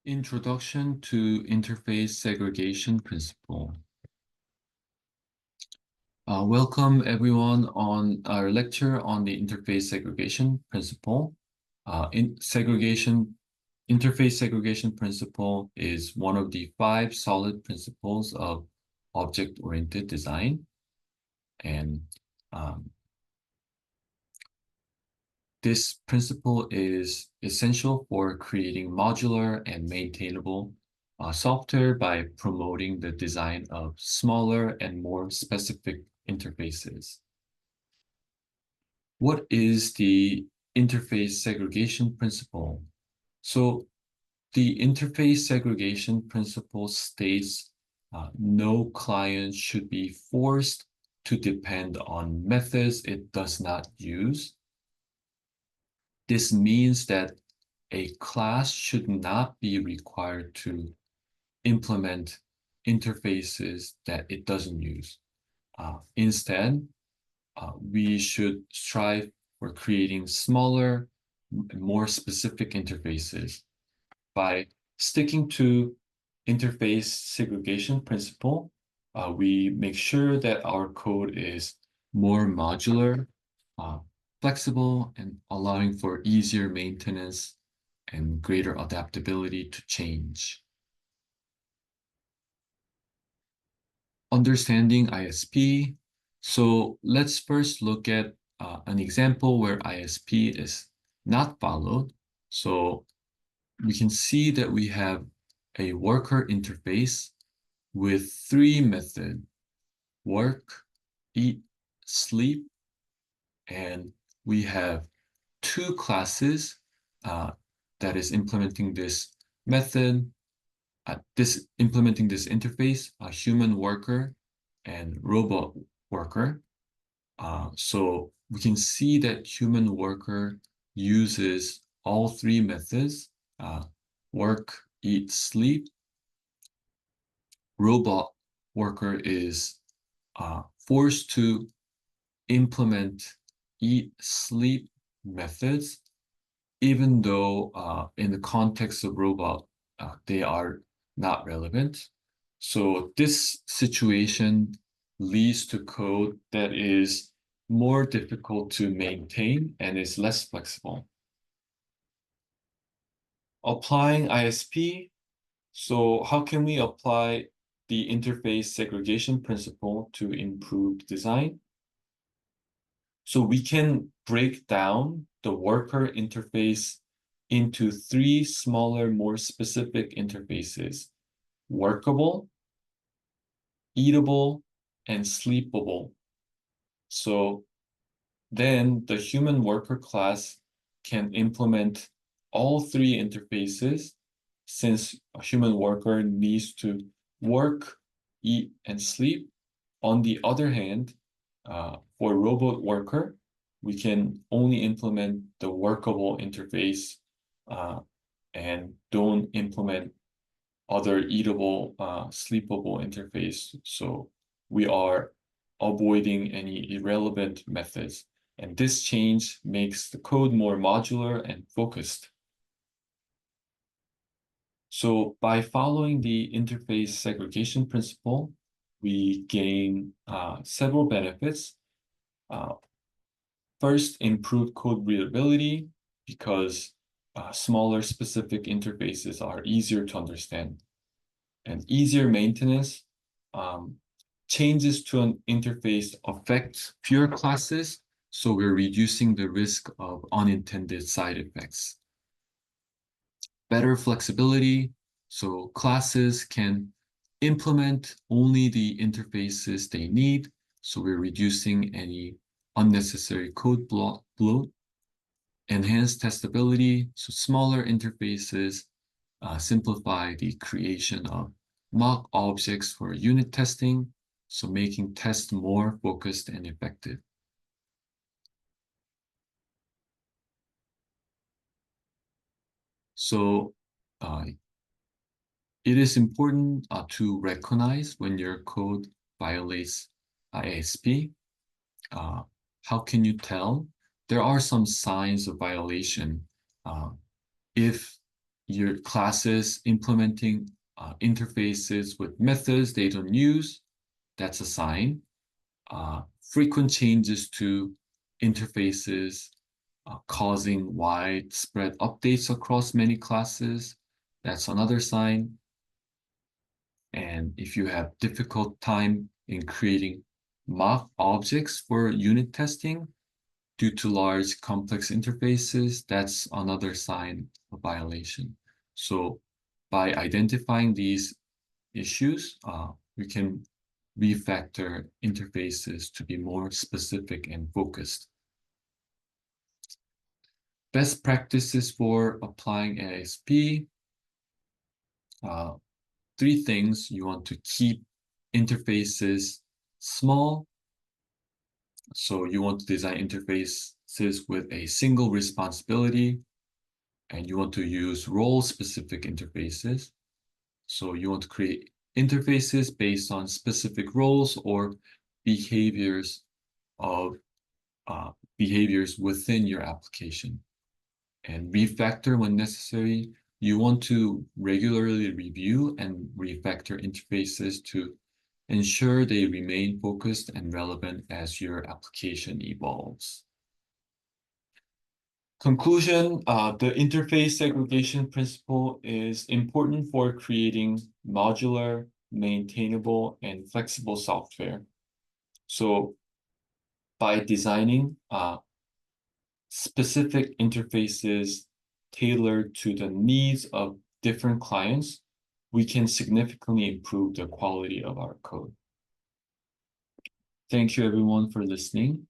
Introduction to Interface Segregation Principle. Welcome everyone on our lecture on the interface segregation principle. Interface segregation principle is one of the 5 solid principles of object-oriented design. And this principle is essential for creating modular and maintainable software by promoting the design of smaller and more specific interfaces. What is the interface segregation principle? So the interface segregation principle states no client should be forced to depend on methods it does not use. This means that a class should not be required to implement interfaces that it doesn't use. Instead, we should strive for creating smaller, more specific interfaces. By sticking to interface segregation principle, we make sure that our code is more modular, flexible, and allowing for easier maintenance and greater adaptability to change. Understanding ISP. So let's first look at an example where ISP is not followed. So we can see that we have a worker interface with 3 methods: work, eat, sleep, and we have 2 classes that is implementing this method, implementing this interface, a human worker and robot worker. So we can see that human worker uses all 3 methods: work, eat, sleep. Robot worker is forced to implement eat, sleep methods, even though in the context of robot, they are not relevant. So this situation leads to code that is more difficult to maintain and is less flexible. Applying ISP. So how can we apply the interface segregation principle to improve design? So we can break down the worker interface into 3 smaller, more specific interfaces: workable, eatable, and sleepable. So then the human worker class can implement all 3 interfaces, since a human worker needs to work, eat, and sleep. On the other hand, for robot worker, we can only implement the workable interface and don't implement other eatable, sleepable interface. So we are avoiding any irrelevant methods. And this change makes the code more modular and focused. So by following the interface segregation principle, we gain several benefits. First, improved code readability, because smaller specific interfaces are easier to understand. And easier maintenance. Changes to an interface affect fewer classes, so we're reducing the risk of unintended side effects. Better flexibility, so classes can implement only the interfaces they need, so we're reducing any unnecessary code bloat. Enhanced testability, so smaller interfaces simplify the creation of mock objects for unit testing, so making tests more focused and effective. So it is important to recognize when your code violates ISP. How can you tell? There are some signs of violation. If your classes implementing interfaces with methods they don't use, that's a sign. Frequent changes to interfaces causing widespread updates across many classes, that's another sign. And if you have difficult time in creating mock objects for unit testing due to large complex interfaces, that's another sign of violation. So by identifying these issues, we can refactor interfaces to be more specific and focused. Best practices for applying ASP. Three things: you want to keep interfaces small. So you want to design interfaces with a single responsibility, and you want to use role-specific interfaces. So you want to create interfaces based on specific roles or behaviors of behaviors within your application. And refactor when necessary. You want to regularly review and refactor interfaces to ensure they remain focused and relevant as your application evolves. Conclusion, the interface segregation principle is important for creating modular, maintainable, and flexible software. So by designing specific interfaces tailored to the needs of different clients, we can significantly improve the quality of our code. Thank you everyone for listening.